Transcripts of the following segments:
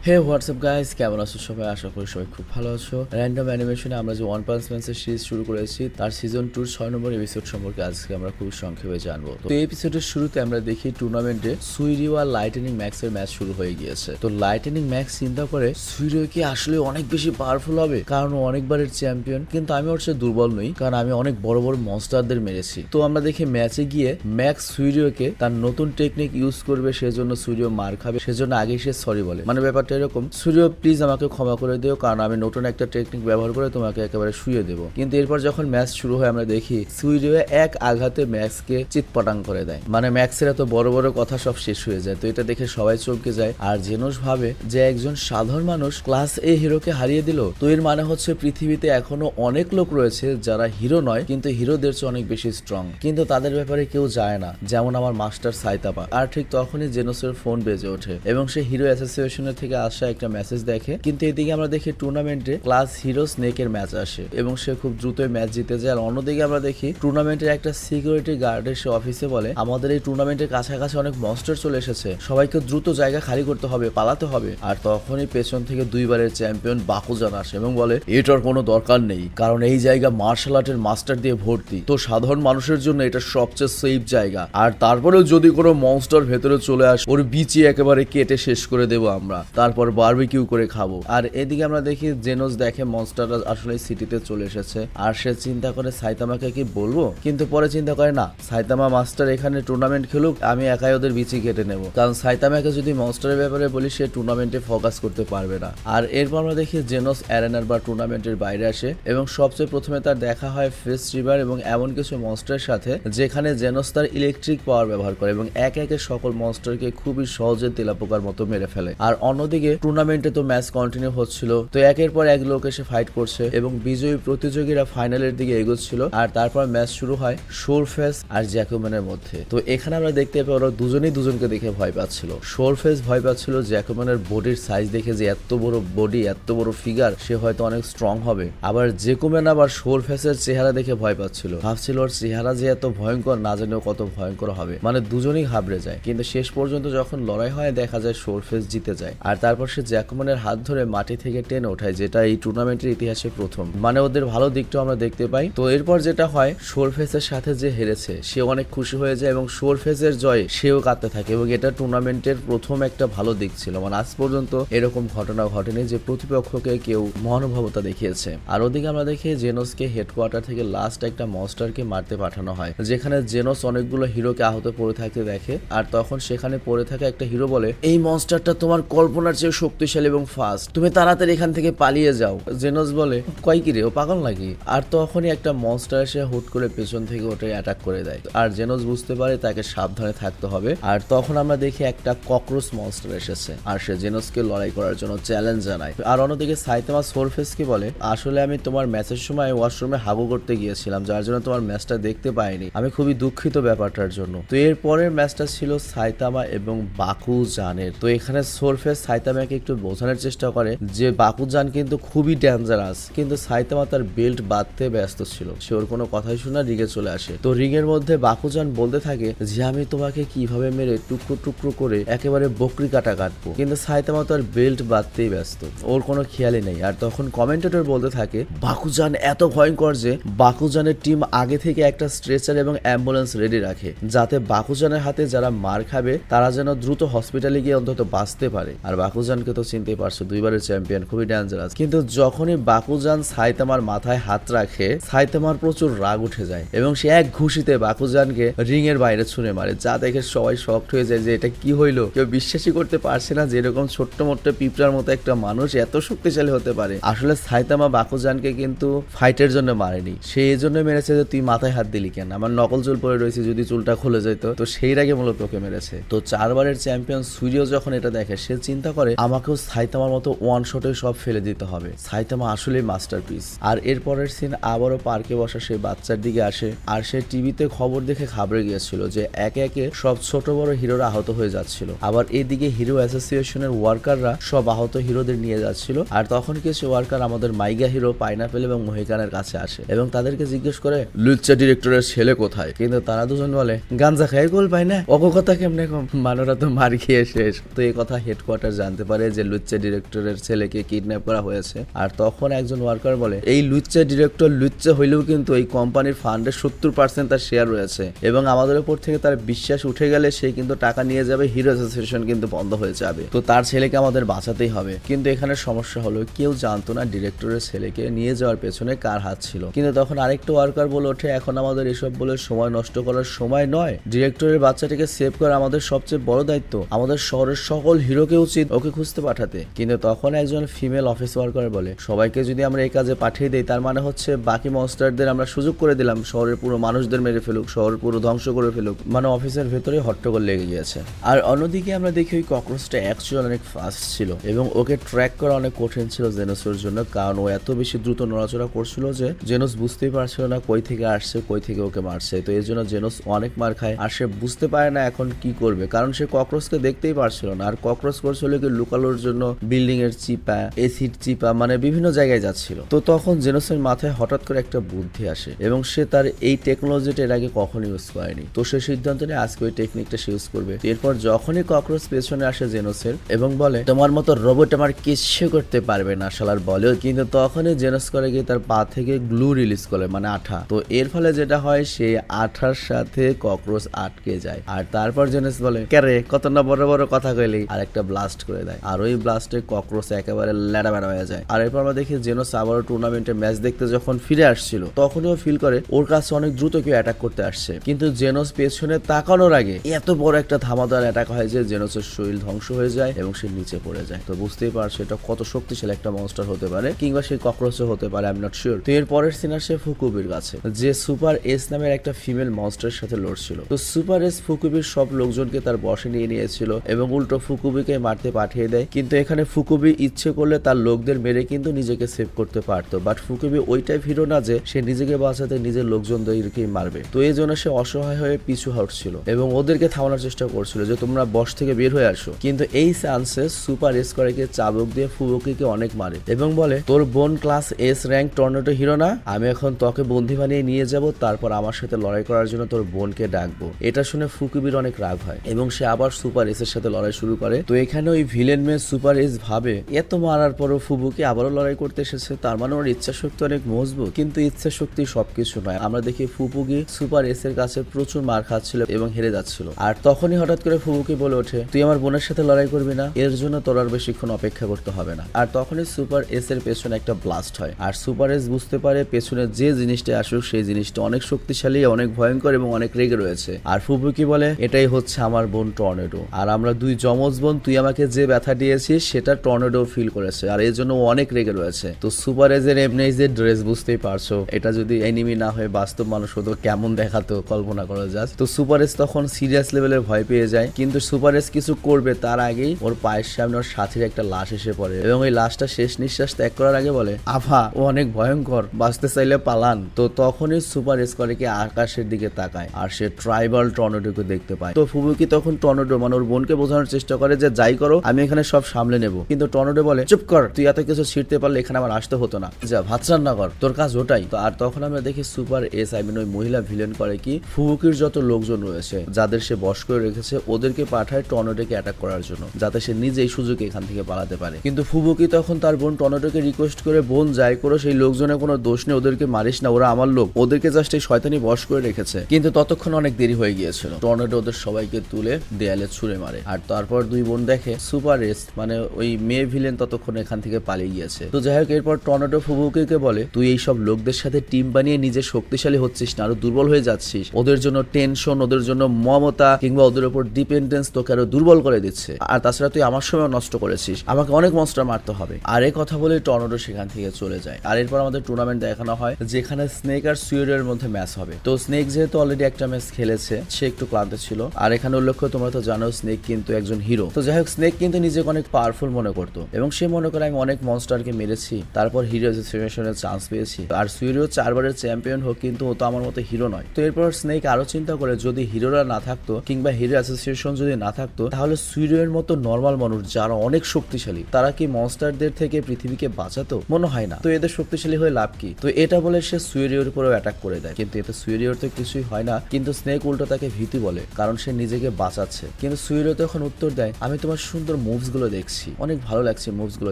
হে WhatsApp guys, কেমন আছো সবাই? আশা করি সবাই খুব ভালো আছো। র্যান্ডম অ্যানিমেশনে আমরা যে ওয়ান পাঞ্চ ম্যানের সিরিজ শুরু করেছি তার সিজন 2 6 নম্বর এপিসোড সম্পর্কে আজকে আমরা খুব সংক্ষেপে জানবো। তো এই এপিসোডের শুরুতে আমরা দেখি টুর্নামেন্টে সুইরিও আর লাইটেনিং ম্যাক্সের ম্যাচ শুরু হয়ে গিয়েছে। তো লাইটেনিং ম্যাক্স চিন্তা করে সুইরিও কি আসলে অনেক বেশি পাওয়ারফুল হবে, কারণ ও অনেকবারের চ্যাম্পিয়ন, কিন্তু আমি ওর চেয়ে দুর্বল নই, কারণ আমি অনেক বড় বড় মনস্টারদের মেরেছি। তো আমরা দেখি ম্যাচে গিয়ে ম্যাক্স সুইরিওকে তার নতুন টেকনিক ইউজ করবে, সেজন্য সুইরিও মার খাবে, সেজন্য আগেই সে সরি বলে। মানে ব্যাপারটা এরকম, সুইরিও প্লিজ আমাকে ক্ষমা করে দিও, কারণ আমি নতুন একটা টেকনিক ব্যবহার করে তোমাকে একেবারে শুয়ে দেবো। কিন্তু এরপর যখন ম্যাচ শুরু হয় আমরা দেখি সুইরিও এক আঘাতে ম্যাক্সকে চিৎপটাং করে দেয়। মানে ম্যাক্সের এত বড় বড় কথা সব শেষ হয়ে যায়। তো এটা দেখে সবাই চমকে যায়, আর জেনোস ভাবে যে একজন সাধারণ মানুষ ক্লাস এ হিরোকে হারিয়ে দিল। তো এর মানে হচ্ছে পৃথিবীতে এখনো অনেক লোক রয়েছে যারা হিরো নয়, কিন্তু হিরোদের চেয়ে অনেক বেশি স্ট্রং, কিন্তু তাদের ব্যাপারে কেউ যায় না, যেমন আমার মাস্টার সাইতামা। আর ঠিক তখনই জেনোসের ফোন বেজে ওঠে এবং সে হিরো অ্যাসোসিয়েশনের থেকে আসা একটা মেসেজ দেখে। কিন্তু এদিকে আমরা দেখি টুর্নামেন্টে ক্লাস হিরো স্নেকের ম্যাচ আসে এবং সে খুব দ্রুতই ম্যাচ জিতে যায়। আর অন্যদিকে আমরা দেখি টুর্নামেন্টের একটা সিকিউরিটি গার্ড এসে অফিসে বলে, আমাদের এই টুর্নামেন্টের কাছাকাছি অনেক মনস্টার চলে এসেছে, সবাইকে দ্রুত জায়গা খালি করতে হবে, পালাতে হবে। আর তখনই পেছন থেকে দুইবারের চ্যাম্পিয়ন বাকুজান আসে এবং বলে, এটার কোনো দরকার নেই, কারণ এই জায়গা মার্শাল আর্টের মাস্টার দিয়ে ভর্তি, তো সাধারণ মানুষের জন্য এটা সবচেয়ে সেফ জায়গা। আর তারপরেও যদি কোনো মনস্টার ভেতরে চলে আসে, ওর বিচি একেবারে কেটে শেষ করে দেবো আমরা, তারপর বারবিকিউ করে খাবো। আর এদিকে আমরা দেখি জেনোস দেখে মনস্টাররা আসলে সিটিতে চলে এসেছে, আর সে চিন্তা করে সাইতামাকে কি বলবো, কিন্তু পরে চিন্তা করে না, সাইতামা মাস্টার এখানে টুর্নামেন্ট খেলুক, আমি একাই ওদের বিচি কেটে নেব, কারণ সাইতামাকে যদি মনস্টারের ব্যাপারে বলি সে টুর্নামেন্টে ফোকাস করতে পারবে না। আর এরপর আমরা দেখি জেনোস অ্যারেনার বা টুর্নামেন্টের বাইরে আসে এবং সবচেয়ে প্রথমে তার দেখা হয় ফেস রিভার এবং এমন কিছু মনস্টারের সাথে, যেখানে জেনোস তার ইলেকট্রিক পাওয়ার ব্যবহার করে এবং একে একে সকল মনস্টারকে খুবই সহজে তেলাপোকার মতো মেরে ফেলে। আর অন্যদিকে টুর্নামেন্টে তো ম্যাচ কন্টিনিউ হচ্ছিল, তো একের পর এক লোক এসে ফাইট করছে এবং বিজয়ী প্রতিযোগীরা ফাইনালের দিকে এগোচ্ছিল। আর তারপর ম্যাচ শুরু হয় শোরফেস আর জ্যাকোম্যানের মধ্যে। তো এখানে আমরা দেখতে পাই ওরা দুজনেই দুজনকে দেখে ভয় পাচ্ছিল। শোরফেস ভয় পাচ্ছিল জ্যাকোম্যানের বডির সাইজ দেখে, যে এত বড় বডি, এত বড় ফিগার, সে হয়তো অনেক স্ট্রং হবে। আবার জ্যাকোম্যান আবার শোরফেসের চেহারা দেখে ভয় পাচ্ছিল, ভাবছিল ওর চেহারা যে এত ভয়ঙ্কর, না জানেও কত ভয়ঙ্কর হবে। মানে দুজনেই ঘাবড়ে যায়, কিন্তু শেষ পর্যন্ত যখন লড়াই হয় দেখা যায় শোরফেস জিতে যায়। আর তারপর সে জ্যাকোম্যানের হাত ধরে মাটি থেকে টেনে ওঠায়, যেটা এই টুর্নামেন্টের ইতিহাসে প্রথম। মানে ওদের ভালো দিকটাও আমরা দেখতে পাই। তো এরপর যেটা হয়, শোরফেসের সাথে যে হেরেছে সে অনেক খুশি হয়ে যায় এবং শোরফেসের জয়ে সেও কাঁদতে থাকে, এবং এটা টুর্নামেন্টের প্রথম একটা ভালো দিক ছিল। মানে আজ পর্যন্ত এরকম ঘটনা ঘটেনি যে প্রতিপক্ষকে কেউ মহানুভবতা দেখিয়েছে। আর ওদিকে আমরা দেখি জেনোসকে হেডকোয়ার্টার থেকে লাস্ট একটা মনস্টারকে মারতে পাঠানো হয়, যেখানে জেনোস অনেকগুলো হিরোকে আহত পড়ে থাকতে দেখে। আর তখন সেখানে পড়ে থাকা একটা হিরো বলে, এই মনস্টারটা তোমার কল্পনার চেয়ে শক্তিশালী এবং ফাস্ট, তুমি তাড়াতাড়ি এখান থেকে পালিয়ে যাও। জেনোস বলে, কয় কি রে, ও পাগল নাকি? আর তখনই একটা মনস্টার এসে হুট করে পেছন থেকে ওটা অ্যাটাক করে দেয়। আর জেনোস বুঝতে পারে তাকে সাবধানে থাকতে হবে। আর তখন আমরা দেখি একটা ককরোচ মনস্টার এসেছে, আর সে জেনোসকে লড়াই করার জন্য চ্যালেঞ্জ জানায়। আর অন্যদিকে সাইতামা শোরফেসকে বলে, আসলে আমি তোমার ম্যাচের সময় ওয়াশরুমে হাগু করতে গিয়েছিলাম, যার জন্য তোমার ম্যাচটা দেখতে পাইনি, আমি খুবই দুঃখিত ব্যাপারটার জন্য। তো এর পরের ম্যাচটা ছিল সাইতামা এবং বাকুজানের। তো এখানে শোরফেস সাইতামাকে একটু বোঝানোর চেষ্টা করে যে বাকুজান কিন্তু খুবই ডেঞ্জারাস, কিন্তু সাইতামা তার বেল্ট বাঁধতে ব্যস্ত ছিল, সে ওর কোনো কথাই শুনে রিগে চলে আসে। তো রিগের মধ্যে বাকুজান বলতে থাকে যে আমি তোমাকে কিভাবে মেরে টুকরো টুকরো করে একেবারে বকরি কাটা কাটবো, কিন্তু সাইতামা তার বেল্ট বাঁধতেই ব্যস্ত, ওর কোনো খেয়ালই নেই। আর তখন কমেন্টেটর বলতে থাকে, বাকুজান এত ভয়ঙ্কর যে বাকুজানের টিম আগে থেকে একটা স্ট্রেচার এবং অ্যাম্বুলেন্স রেডি রাখে, যাতে বাকুজানের হাতে যারা মার খাবে তারা যেন দ্রুত হসপিটালে গিয়ে অন্তত বাঁচতে পারে। আর বাকুজানকে তো চিনতে পারছো, দুইবারের চ্যাম্পিয়ন, খুবই ডেঞ্জারাস। কিন্তু যখনই বাকুজান সাইতামার মাথায় হাত রাখে, সাইতামার প্রচুর রাগ উঠে যায় এবং সে এক ঘুষিতে বাকুজানকে রিং এর বাইরে ছুঁড়ে মারে, যা দেখে সবাই শকড হয়ে যায় যে এটা কি হইলো। কেউ বিশ্বাসই করতে পারছে না যে এরকম ছোট্ট মোট্ট পিঁপড়ার মতো একটা মানুষ এত শক্তিশালী হতে পারে। আসলে সাইতামা বাকুজানকে কিন্তু ফাইটের জন্য মারেনি, সে এই জন্য মেরেছে যে তুই মাথায় হাত দিলি কেন, আমার নকল চুল পরে রয়েছে, যদি চুলটা খুলে যেত, তো সেই আগে মূলত তোকে মেরেছে। তো 4 বারের চ্যাম্পিয়ন সুইরিও যখন এটা দেখে, সে চিন্তা করে আমাকেও সাইতামার মতো ওয়ান শটে সব ফেলে দিতে হবে, সাইতামা আসলেই মাস্টারপিস। আর এরপরের সিন আবারও পার্কে বসা সেই বাচ্চার দিকে আসে, আর সে টিভিতে খবর দেখে ঘাবড়ে গিয়েছিল যে একে একে সব ছোট বড় হিরোরা আহত হয়ে যাচ্ছিল। আবার এদিকে হিরো অ্যাসোসিয়েশনের ওয়ার্কাররা সব আহত হিরোদের নিয়ে যাচ্ছিল। আর তখন কিছু ওয়ার্কার আমাদের মাইগা হিরো, পাইনাপেল এবং মহিকানের কাছে আসে এবং তাদেরকে জিজ্ঞেস করে, লুচ্চা ডিরেক্টরের ছেলে কোথায়? কিন্তু তারা দুজন বলে, গাঞ্জা খাই গোল পাই না, অগ কথা কেমনে কম, মানুরা তো মার খেয়ে শেষ। তো এই কথা হেডকোয়ার্টার জানতে জানতে পারে যে লুচ্চা ডিরেক্টরের ছেলেকে কিডন্যাপ করা হয়েছে। আর তখন একজন ওয়ার্কার বলে এই লুচ্চা ডিরেক্টর লুচ্চা হইলেও কিন্তু এই কোম্পানির ফান্ডে 70% তার শেয়ার রয়েছে এবং আমাদের উপর থেকে তার বিশ্বাস উঠে গেলে সে কিন্তু টাকা নিয়ে যাবে, হিরো অ্যাসোসিয়েশন কিন্তু বন্ধ হয়ে যাবে, তো তার ছেলেকে আমাদের বাঁচাতেই হবে। কিন্তু এখানে সমস্যা হলো কেউ জানতো না ডিরেক্টরের ছেলেকে নিয়ে যাওয়ার পেছনে কার হাত ছিল। কিন্তু তখন আরেকটা ওয়ার্কার বলে ওঠে এখন আমাদের এসব বলে সময় নষ্ট করার সময় নয়, ডিরেক্টরের বাচ্চাটিকে সেভ করা আমাদের সবচেয়ে বড় দায়িত্ব, আমাদের শহরের সকল হিরোকে উচিত ওকে খুঁজতে পাঠাতে। কিন্তু তখন একজন ফিমেল অফিস ওয়ার্কার বলে সবাইকে যদি আমরা এই কাজে পাঠিয়ে দিই তার মানে হচ্ছে বাকি মনস্টারদের আমরা সুযোগ করে দিলাম শহরের পুরো মানুষদের মেরে ফেলুক, শহর পুরো ধ্বংস করে ফেলুক। মানে অফিসের ভেতরে হট্টগোল লেগে গিয়েছে। আর অন্যদিকে আমরা দেখি ওই ককরোচটা অ্যাকচুয়ালি অনেক ফাস্ট ছিল এবং ওকে ট্র্যাক করা অনেক কঠিন ছিল জেনোসের জন্য, কারণ ও এত বেশি দ্রুত নড়াচড়া করছিল যে জেনোস বুঝতেই পারছিল না কই থেকে আসছে কই থেকে ওকে মারছে। তো এর জন্য জেনোস অনেক মার খায় আর সে বুঝতে পারে না এখন কি করবে, কারণ সে ককরোচকে দেখতেই পারছিল না। আর ককরোচ করছিল কি লুকানোর জন্য বিল্ডিং এর চিপা, এসিড চিপা, মানে বিভিন্ন জায়গায় যাচ্ছিল। তো তখন জেনোসের মাথায় হঠাৎ করে একটা বুদ্ধি আসে এবং সে তার এই টেকনোলজিটা এর আগে কখনো ইউজ করেনি। তো সে সিদ্ধান্ত নেয় আজকে ওই টেকনিকটা সে ইউজ করবে। এরপর যখনই ককরোচ পেছনে আসে জেনোসের এবং বলে তোমার মতো রোবট আমার কিচ্ছু করতে পারবে না শালার বলে, কিন্তু তখনই জেনোস করে গিয়ে তার পা থেকে গ্লু রিলিজ করে, মানে আঠা। তো এর ফলে যেটা হয় সে আঠার সাথে ককরোচ আটকে যায়। আর তারপর জেনোস বলে ক্যারে কত না বড় বড় কথা কইলি, আর একটা ব্লাস্ট করে দেয়। আর ওই ব্লাস্টে ককরোচ একেবারে ল্যাড়া বেড়া হয়ে যায়। আর এরপর আমরা দেখি জেনোস আবারও টুর্নামেন্টে ম্যাচ দেখতে যখন ফিরে আসছিল তখনও ফিল করে ওর কাছে অনেক দ্রুত কেউ অ্যাটাক করতে আসছে, কিন্তু জেনোস পেছনে তাকানোর আগে এত বড় একটা ধামাদার অ্যাটাক হয় যে জেনোসের শরীর ধ্বংস হয়ে যায় এবং সে নিচে পড়ে যায়। তো বুঝতেই পারছো এটা কত শক্তিশালী একটা মনস্টার হতে পারে, কিংবা সেই ককরোচও হতে পারে, আই এম নট শিওর। তো এর পরের সিন আসে ফুকুবির কাছে, যে সুপার এস নামের একটা ফিমেল মনস্টারের সাথে লড়ছিল। তো সুপার এস ফুকুবির সব লোকজনকে তার বশে নিয়ে নিয়েছিল এবং উল্টো ফুকুবিকে মারতে পাঠিয়ে দেয়। কিন্তু এখানে ফুকুবি ইচ্ছে করলে তার লোকদের মেরে কিন্তু নিজেকে সেভ করতে পারতো, বাট ফুকুবি ওইটাই হিরো না যে সে নিজেকে বাঁচাতে নিজের লোকজনদেরকেই মারবে। তো এই জন্য সে অসহায় হয়ে পিছু হটছিল এবং ওদেরকে থামানোর চেষ্টা করছিল যে তোমরা বশ থেকে বের হয়ে আসো। কিন্তু এই চান্সে সুপার এস করেকে চাবুক দিয়ে ফুবুকিকে অনেক মারে এবং বলে তোর বোন class S rank tornado hero না, আমি এখন তোকে বন্দি বানিয়ে নিয়ে যাব, তারপর আমার সাথে লড়াই করার জন্য তোর বোনকে ডাকবো। এটা শুনে ফুকুবির অনেক রাগ হয় এবং সে আবার সুপার এস এর সাথে লড়াই শুরু করে। তো এখানে ওই ভিলেন মেয়ে সুপার এস ভাবে এত মারার পরও ফুবুকি আবারও লড়াই করতে এসেছে, তার মানে ওর ইচ্ছা শক্তি অনেক মজবুত। কিন্তু ইচ্ছা শক্তি সবকিছু নয়, আমরা দেখি ফুবুকি সুপার এস এর কাছে প্রচুর মার খাচ্ছিল এবং হেরে যাচ্ছিল। আর তখনই হঠাৎ করে ফুবুকি বলে ওঠে তুই আমার বোনের সাথে লড়াই করবি না, এর জন্য তোর আর বেশিক্ষণ অপেক্ষা করতে হবে না। আর তখনই সুপার এস এর পেছনে একটা ব্লাস্ট হয় আর সুপার এস বুঝতে পারে পেছনে যে জিনিসটা আসুক সেই জিনিসটা অনেক শক্তিশালী, অনেক ভয়ঙ্কর এবং অনেক রেগে রয়েছে। আর ফুবুকি বলে এটাই হচ্ছে আমার বোন টর্নেডো, আর আমরা দুই যমজ বোন, তুই আমাকে যে ব্যথা দিয়েছিস সেটা টর্নেডো ফিল করেছে আর এর জন্য অনেক রেগে রয়েছে। তো সুপার এস এর এমনি যে ড্রেস বুঝতেই পারছো, এটা যদি এনিমি না হয়ে বাস্তব মানুষ হতো কেমন দেখাতো কল্পনা করা যায়। তো সুপার এস তখন সিরিয়াস লেভেলের ভয় পেয়ে যায়, কিন্তু সুপার এস কিছু করবে তার আগেই ওর পায়ের সামনে ওর সাথীর একটা লাশ এসে পড়ে এবং ওই লাশটা শেষ নিঃশ্বাস ত্যাগ করার আগে বলে আভা ও অনেক ভয়ঙ্কর, বাঁচতে চাইলে পালান। তো তখনই সুপার এস করে কি আকাশের দিকে তাকায় আর সে ট্রাইবাল টর্নেডোকে দেখতে পায়। তো ফুবুকি তখন টর্নেডো মানে ওর বোনকে বোঝানোর চেষ্টা করে যে যাই করো আমি এখানে সব সামলে নেব, কিন্তু টর্নেডো বলে চুপ কর, তুই এত কিছু ছিঁড়তে পারলে এখানে আমার আসতে হতো না, যা ভাত রান্না কর, তোর কাজ ওটাই। তো আর তখন আমরা দেখি সুপার এস আই মিন ওই মহিলা ভিলেন করে কি ফুবুকির যত লোকজন রয়েছে যাদের সে বশ করে রেখেছে ওদেরকে পাঠায় টর্নেডোকে অ্যাটাক করার জন্য, যাতে সে নিজেই সুযোগে এখান থেকে পালাতে পারে। কিন্তু ফুবুকি তখন তার বোন টর্নেডোকে রিকোয়েস্ট করে বোন যাই করো সেই লোকজনের কোনো দোষ নেই, ওদেরকে মারিস না, ওরা আমার লোক, ওদেরকে জাস্ট এই শয়তানি বশ করে রেখেছে। কিন্তু ততক্ষণ অনেক দেরি হয়ে গিয়েছিল, টর্নেডো ওদের সবাইকে তুলে দেয়ালে ছুঁড়ে মারে। আর তারপর দুই বোন দেখে সুপার এস মানে ওই মেয়ে ভিলেন ততক্ষণ এখান থেকে পালিয়ে গিয়েছে। তো যাই হোক এরপর টর্নেডো ফুবুকিকে বলে তুই এই সব লোকদের সাথে টিম বানিয়ে নিজে শক্তিশালী হচ্ছিস না, আরো দুর্বল হয়ে যাচ্ছিস, ওদের জন্য টেনশন, ওদের জন্য মমতা কিংবা ওদের উপর ডিপেন্ডেন্স তোকে আরো দুর্বল করে দিচ্ছে। আর তাছাড়া তুই আমার সময় নষ্ট করেছিস, আমাকে অনেক মনস্টার মারতে হবে। আর এই কথা বলে টর্নেডো সেখান থেকে চলে যায়। আর এরপর আমাদের টুর্নামেন্ট দেখানো হয় যেখানে স্নেক আর সুইডের মধ্যে ম্যাচ হবে। তো স্নেক যেহেতু অলরেডি একটা ম্যাচ খেলেছে সে একটু ক্লান্ত ছিল, আর এখানে উল্লেখ্য তোমরা তো জানো স্নেক কিন্তু একজন হিরো। তো যাই হোক স্নেক কিন্তু নিজেকে অনেক পাওয়ারফুল মনে করতো এবং সে মনে করে আমি অনেক মনস্টারকে মেরেছি, তারপর হিরো অ্যাসোসিয়েশনের চান্স পেয়েছি। আর সুইডও 4 বারের চ্যাম্পিয়ন হোক কিন্তু ও তো আমার মতো হিরো নয়। তো এরপর স্নেক আরো চিন্তা করে যদি হিরোরা না থাকতো কিংবা হিরো অ্যাসোসিয়েশন যদি না থাকতো তাহলে সুইডের মতো নর্মাল মানুষ যারা অনেক শক্তিশালী তারা কি মনস্টারদের থেকে পৃথিবীকে বাঁচাতো? মনে হয় না। তো এদের শক্তিশালী হয়ে লাভ কি? তো এটা বলে সে সুইরিওর উপরেও অ্যাটাক করে দেয়, কিন্তু এতে সুইরিওর তো কিছুই হয় না, কিন্তু স্নেক উল্টো তাকে ভীতি বলে কারণ সে নিজেকে বাঁচাচ্ছে। কিন্তু সুইরিও তখন উত্তর দেয় আমি তোমার সুন্দর মুভস গুলো দেখছি, অনেক ভালো লাগছে মুভস গুলো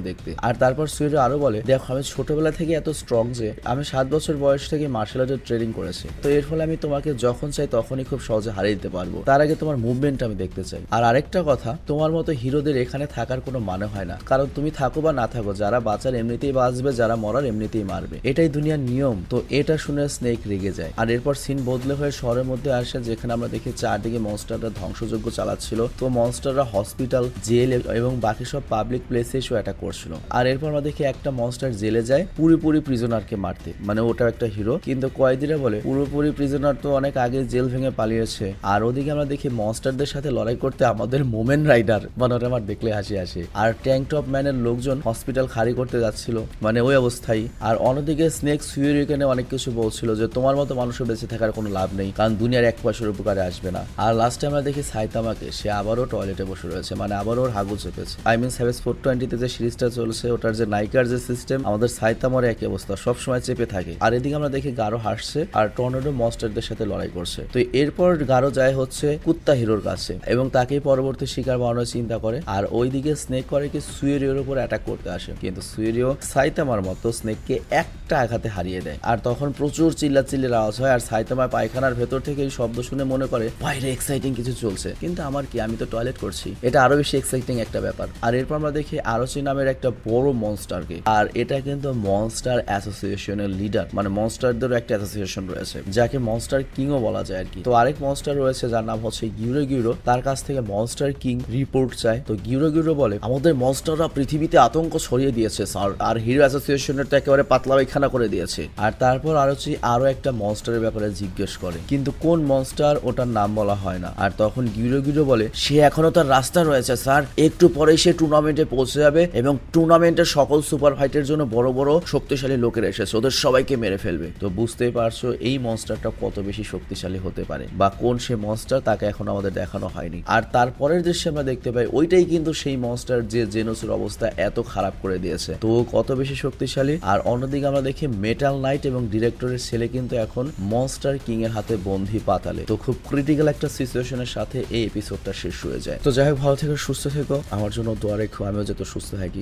দেখতে। আর তারপর সুইরিও আরো বলে, দেখো আমি ছোটবেলা থেকে এত স্ট্রং যে আমি 7 বছর বয়স থেকে মার্শাল আর্টের ট্রেনিং করেছি, তো এর ফলে আমি তোমাকে যখন চাই তখনই খুব সহজে হারিয়ে দিতে পারবো। তার আগে তোমার মুভমেন্ট আমি দেখতে চাই। আর আরেকটা কথা, তোমার মতো হিরোদের এখানে থাকার কোনো মানে হয় না, কারণ তুমি থাকো বা না থাকো, যারা বাঁচার এমনিতেই বাঁচবে, যারা মরার এমনিতেই মারবে, এটাই দুনিয়ার নিয়ম। তো এটা শুনে স্নেক রেগে যায়। আর এরপর সিন বদলে হয়ে শহরের মধ্যে আসে, যেখানে আমরা দেখি চারদিকে মনস্টাররা ধ্বংসযজ্ঞ চালাচ্ছিল। তো মনস্টাররা হসপিটাল, জেল এবং বাকি সব পাবলিক প্লেসে এসে অ্যাটাক করছিল। আর এরপর আমরা দেখি একটা মনস্টার জেলে যায় পুরোপুরি প্রিজনারকে মারতে, মানে ওটা একটা হিরো। কিন্তু কয়েদিরা বলে পুরোপুরি প্রিজনার তো অনেক আগে জেল ভেঙে পালিয়েছে। আর ওদিকে আমরা দেখি মনস্টারদের সাথে লড়াই করতে আমাদের মোমেন রাইডার, মানে ওটা আমার দেখলে হাসি আসে। আর ট্যাঙ্ক টপ ম্যানের লোকজন হসপিটাল খালি করতে যাচ্ছিল, মানে ওই অবস্থায়। আর অন্যদিকে স্নেক সুইরিকে অনেক কিছু বলছিল যে তোমার মতো মানুষের বেঁচে থাকার কোনো লাভ নেই, কারণ দুনিয়ার এক পয়সার উপকারে আসবে না। আর লাস্টে আমরা দেখি সাইতামাকে, সে আবারও টয়লেটে বসে রয়েছে, মানে আবারও ওর হাগু চেপেছে। আই মিন সেভেস 420 যে সিরিজটা চলছে, ওটার যে নাইকার যে সিস্টেম, আমাদের সাইতামার একই অবস্থা, সবসময় চেপে থাকে। আর এদিকে আমরা দেখি গারো হাসছে আর টর্নেডো মনস্টারদের সাথে লড়াই করছে। তো এরপর গারো যায় হচ্ছে কুত্তা হিরোর কাছে এবং তাকেই পরবর্তী শিকার বানানোর চিন্তা করে। আর ওইদিকে স্নেক করে কি সুয়েরিওর উপর অ্যাটাক করতে আসে, কিন্তু সুয়েরিও সাইতামার মতো স্নেককে একটা আঘাতে হারিয়ে দেয়। আর তখন প্রচুর চিল্লাচিল্লির আওয়াজ হয়, আর সাইতামার পায়খানার ভেতর থেকে এই শব্দ শুনে মনে করে বাইরে এক্সাইটিং কিছু চলছে, কিন্তু আমার কি, আমি তো টয়লেট করছি। এটা আরো বেশি এক্সাইটিং একটা ব্যাপার। আর এরপর আমরা দেখি আরোচি নামের একটা বড় মনস্টারকে, আর এটা কিন্তু মনস্টার অ্যাসোসিয়েশনের লিডার, মানে মনস্টারদেরও একটা অ্যাসোসিয়েশন রয়েছে, যাকে মনস্টার কিংও বলা যায় আর কি। তো আরেক মনস্টার রয়েছে যার নাম হচ্ছে গিউরো গিউরো, তার কাছ থেকে মনস্টার কিং রিপোর্ট চায়। তো গিউরো গিউরো বলে, আমাদের মনস্টাররা পৃথিবীতে আতঙ্ক ছড়িয়ে দিয়েছে স্যার, আর হিরো অ্যাসোসিয়েশনের তো একেবারে পাতলা পায়খানা করে দিয়েছে। আর তারপর আরোচি আরো একটা মনস্টারের ব্যাপারে জিজ্ঞেস করে, কিন্তু কোন মনস্টার ওটার নাম বলা হয় না। আর তখন গিউরো গিউরো বলে, সে এখনো তার রাস্তা রয়েছে স্যার, একটু পরেই সে টুর্নামেন্টে পৌঁছে যাবে এবং টুর্নামেন্টের সকল সুপার ফাইটের জন্য বড় বড় শক্তিশালী লোকেরা এসেছে, ওদের সবাইকে মেরে ফেলবে। তো বুঝতেই পারছো এই মনস্টারটা কত বেশি শক্তিশালী হতে পারে, বা কোন সে মনস্টার তাকে এখন আমাদের দেখানো হয়নি। আর তারপরের দৃশ্যে আমরা দেখতে পাই ওইটাই কিন্তু সেই মনস্টার যে জেনোসের অবস্থা এত খারাপ করে দিয়েছে, তো কত বেশি শক্তিশালী। আর অন্যদিকে আমরা দেখি মেটাল নাইট এবং ডিরেক্টরের ছেলে কিন্তু এখন মনস্টার কিং এর হাতে বন্দী পাতালে। তো খুব ক্রিটিক্যাল একটা সিচুয়েশনের সাথে এই এপিসোডটা শেষ হয়ে যায়। তো যাই হোক, ভালো থেকো, সুস্থ থেকো, আমার জন্য দোয়া রেখো, আমিও যত সুস্থ থাকি।